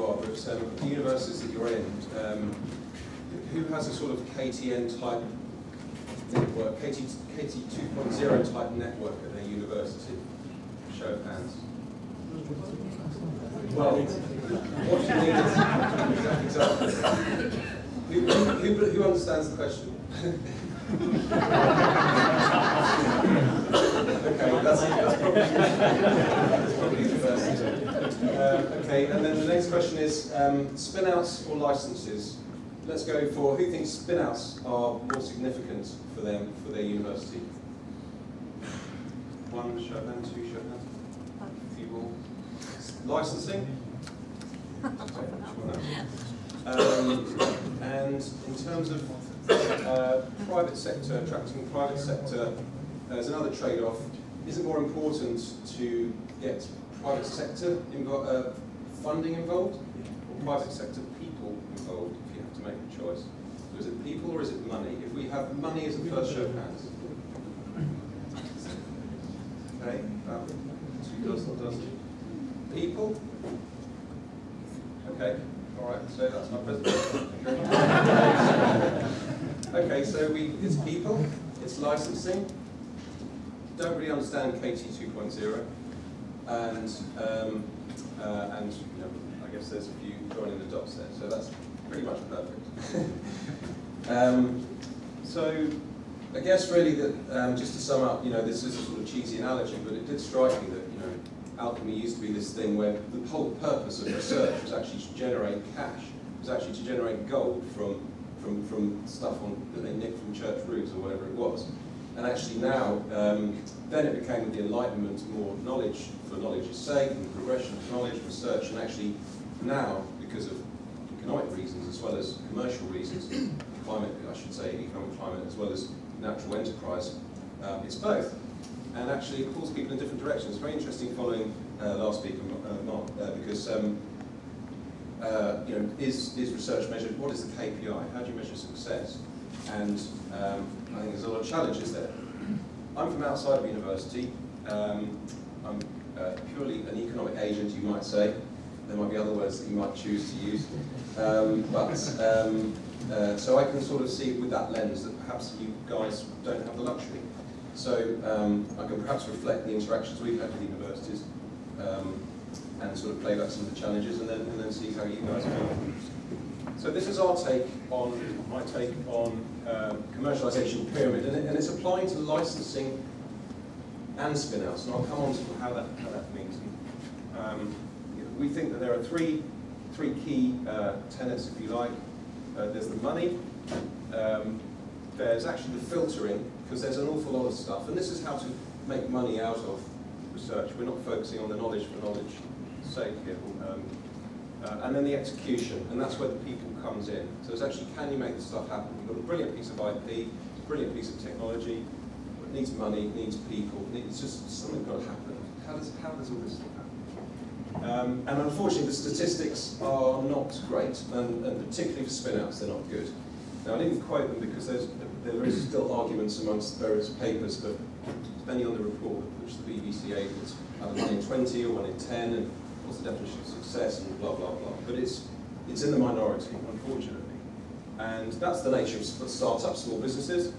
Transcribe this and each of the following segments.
you are, but the universities that you're in, who has a sort of KTN type network, KT 2.0 type network at their university? Show of hands. Well, what you need is exactly. Who understands the question? Okay, that's probably university. Okay, and then the next question is spin-outs or licenses. Let's go for who thinks spin-outs are more significant for them, for their university. One show of hands, two show of hands. People. Licensing. And in terms of private sector, attracting private sector, there's another trade-off. Is it more important to get private sector funding involved, or private sector people involved, if you have to make a choice? So is it people or is it money? If we have money as a first show of hands. Okay, two dozen. People? Okay, all right, so that's my presentation. Okay, so it's people, it's licensing. Don't really understand KT 2.0, and you know, I guess there's a few joining the dots there, so that's pretty much perfect. So I guess really that just to sum up, you know, this is a sort of cheesy analogy, but it did strike me that, you know, alchemy used to be this thing where the whole purpose of research was actually to generate cash, was actually to generate gold from stuff that they nicked from church roofs or whatever it was. And actually now, then it became with the Enlightenment more knowledge for knowledge's sake, and progression of knowledge, research, and actually now, because of economic reasons as well as commercial reasons, climate, I should say, economic climate as well as natural enterprise, it's both. And actually it pulls people in different directions. It's very interesting following last speaker, Mark, because you know, is research measured? What is the KPI? How do you measure success? And I think there's a lot of challenges there. I'm from outside of university. I'm purely an economic agent, you might say. There might be other words that you might choose to use. So I can sort of see with that lens that perhaps you guys don't have the luxury. So I can perhaps reflect the interactions we've had with universities and sort of play back some of the challenges and then see how you guys feel. So this is our take on, my take on commercialization pyramid, and it's applying to licensing and spin-outs, and I'll come on to how that means. We think that there are three key tenets, if you like. There's the money, there's actually the filtering, because there's an awful lot of stuff, and this is how to make money out of research. We're not focusing on the knowledge for knowledge's sake here. And then the execution, and that's where the people comes in. So it's actually, can you make this stuff happen? You've got a brilliant piece of IP, a brilliant piece of technology, it needs money, it needs people, it's just something got to happen. How does all this stuff happen? And unfortunately the statistics are not great, and particularly for spin-outs, they're not good. Now I didn't quote them because there is still arguments amongst various papers, but depending on the report which the BBC aids, either 1 in 20 or 1 in 10, and what's the definition of success, and blah, blah, blah. But it's in the minority, unfortunately. And that's the nature of startups, small businesses.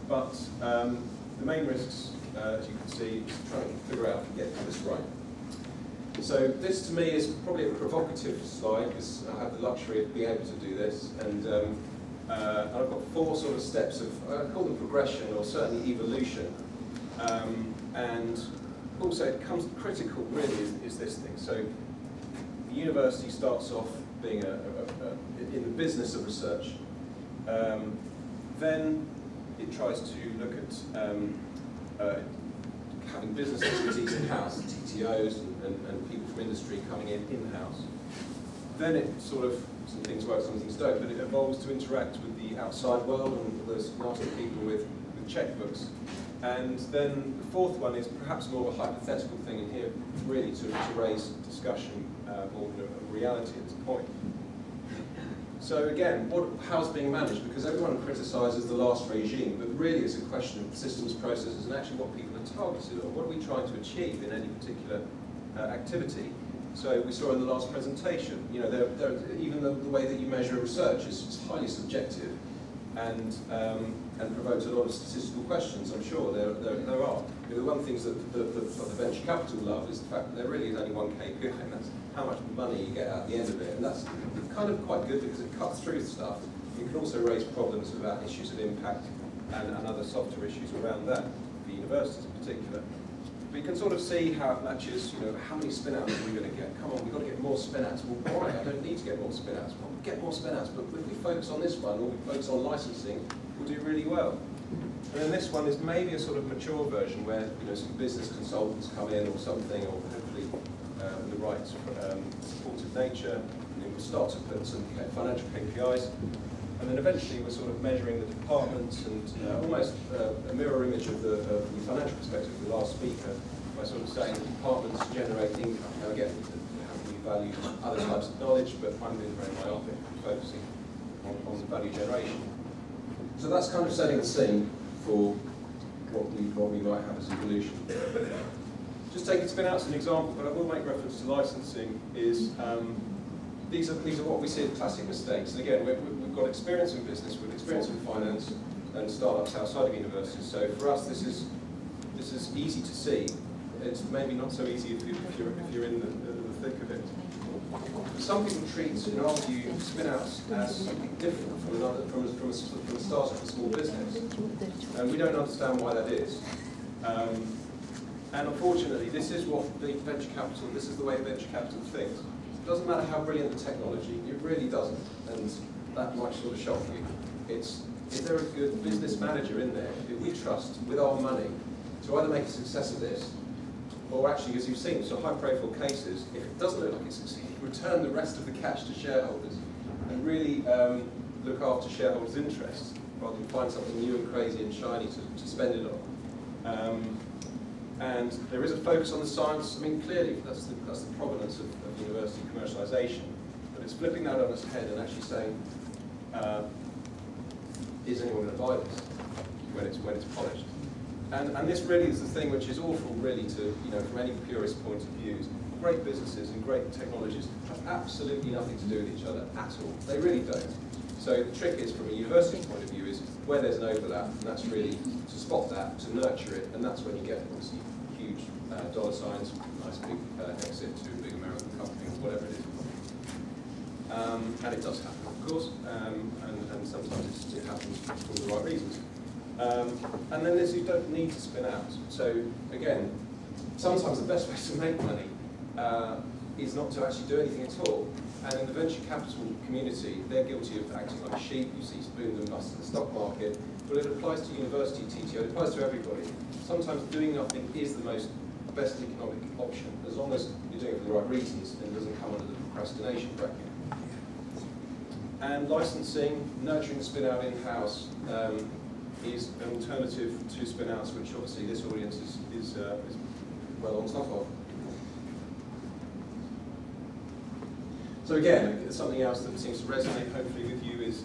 But the main risks, as you can see, is trying to figure out and get this right. So this, to me, is probably a provocative slide, because I have the luxury of being able to do this. And I've got 4 sort of steps of, I call them progression, or certainly evolution. And also, it comes critical, really, is this thing. So the university starts off being in the business of research. Then it tries to look at having business expertise in-house, TTOs and people from industry coming in-house. Then it sort of, some things work, some things don't, but it evolves to interact with the outside world and those nasty people with checkbooks. And then the 4th one is perhaps more of a hypothetical thing in here, really to raise discussion more than a reality at this point. So again, how's it being managed? Because everyone criticises the last regime, but really it's a question of systems, processes, and actually what people are targeted on. What are we trying to achieve in any particular activity? So we saw in the last presentation, you know, even the way that you measure research is highly subjective, and provokes a lot of statistical questions. I'm sure there are. You know, the one things that the venture capital love is the fact that there really is only one KPI, and that's how much money you get at the end of it. And that's kind of quite good because it cuts through stuff. You can also raise problems about issues of impact and other softer issues around that, for universities in particular. But you can sort of see how it matches, you know, how many spin-outs are we going to get? Come on, we've got to get more spin-outs. Well, why? I don't need to get more spin-outs. Well, we'll get more spin-outs, but if we focus on this one, or we focus on licensing, we'll do really well. And then this one is maybe a sort of mature version where, you know, some business consultants come in or something, or hopefully with the right supportive nature, and we'll start to put some financial KPIs. And then eventually we're sort of measuring the departments, and almost a mirror image of the financial perspective of the last speaker, by sort of saying the departments generate income. Now again, we value other types of knowledge, but I'm being very myopic, focusing on the value generation. So that's kind of setting the scene for what we might have as evolution. Just taking spin-outs as an example, but I will make reference to licensing, is these are what we see as classic mistakes. And again, we've got experience in business, we've experience in finance, and startups outside of universities. So for us, this is easy to see. It's maybe not so easy if you're in the thick of it. Some people treat, in our view, spin-outs as something different from a startup, a small business, and we don't understand why that is. And unfortunately, this is what the venture capital. This is the way venture capital thinks. It doesn't matter how brilliant the technology, it really doesn't, and that might sort of shock you. Is there a good business manager in there who we trust with our money to either make a success of this, or actually, as you've seen, so high-profile cases, if it doesn't look like it's succeeding, return the rest of the cash to shareholders and really look after shareholders' interests rather than find something new and crazy and shiny to spend it on. And there is a focus on the science. I mean, clearly, that's the provenance of university commercialisation. But it's flipping that on its head and actually saying, is anyone going to buy this when it's polished? And this really is the thing which is awful, really, to, you know, from any purist point of view. Great businesses and great technologies have absolutely nothing to do with each other at all. They really don't. So the trick is, from a university point of view, is where there's an overlap, and that's really to spot that, to nurture it, and that's when you get, obviously, huge dollar signs, nice big exit to a big American company, or whatever it is. And it does happen, of course, and sometimes it happens for the right reasons. And then there's you don't need to spin out. So again, sometimes the best way to make money is not to actually do anything at all. And in the venture capital community, they're guilty of acting like sheep. You see booms and busts in the stock market. But it applies to university, TTO, it applies to everybody. Sometimes doing nothing is the best economic option, as long as you're doing it for the right reasons and it doesn't come under the procrastination bracket. And licensing, nurturing the spin-out in-house, is an alternative to spin-outs, which obviously this audience is well on top of. So again, something else that seems to resonate hopefully with you is,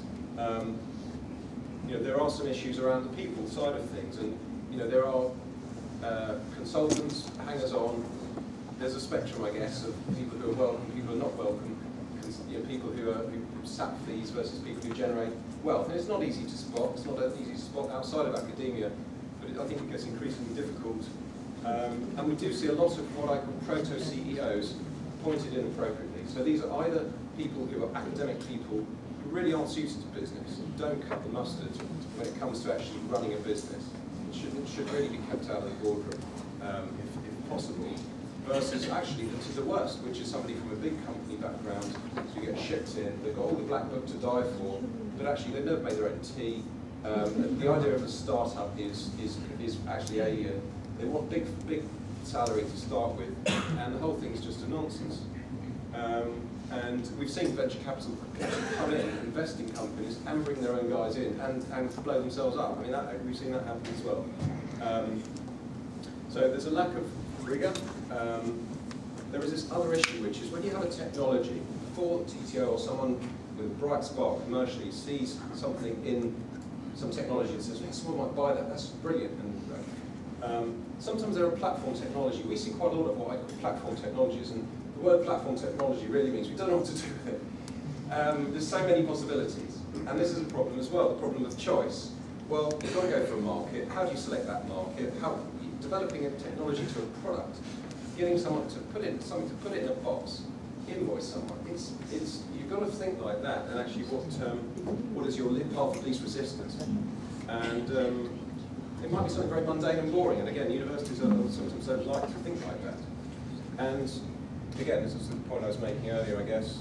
you know, there are some issues around the people side of things, and you know, there are consultants, hangers-on. There's a spectrum, I guess, of people who are welcome, people who are not welcome. You know, people who sap fees versus people who generate wealth. And it's not easy to spot. It's not easy to spot outside of academia, but I think it gets increasingly difficult. And we do see a lot of what I call proto-CEOs appointed inappropriately. So these are either people who are academic people who really aren't suited to business, and don't cut the mustard when it comes to actually running a business. It should really be kept out of the boardroom, if possible. Versus actually the worst, which is somebody from a big company background, so you get shipped in, they've got all the black book to die for, but actually they've never made their own tea. The idea of a startup is actually alien. They want big salary to start with, and the whole thing's just a nonsense. And we've seen venture capital come in, invest in companies, and bring their own guys in, and blow themselves up. I mean, we've seen that happen as well. So there's a lack of rigor. There is this other issue, which is when you have a technology, before TTO or someone with a bright spark commercially sees something in some technology and says, yes, someone might buy that, that's brilliant. And sometimes there are platform technology. We see quite a lot of what I call platform technologies, and the word platform technology really means we don't know what to do with it. There's so many possibilities, and this is a problem as well, the problem of choice. Well, you've got to go for a market. How do you select that market? How developing a technology to a product, getting someone to put it, something to put it in a box, invoice someone. You've got to think like that, and actually what is your path of least resistance? And it might be something very mundane and boring, and again, universities sometimes don't like to think like that. And again, this is the point I was making earlier, I guess.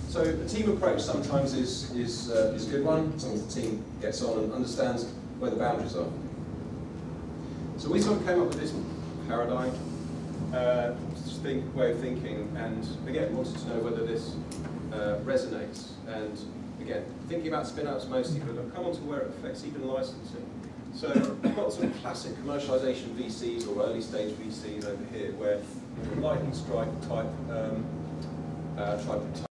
So a team approach sometimes is a good one. Sometimes the team gets on and understands where the boundaries are. So we sort of came up with this paradigm, way of thinking, and again, wanted to know whether this resonates. And again, thinking about spin-outs mostly, but I'll come on to where it affects even licensing. So we've got some classic commercialization VCs or early stage VCs over here, where lightning strike type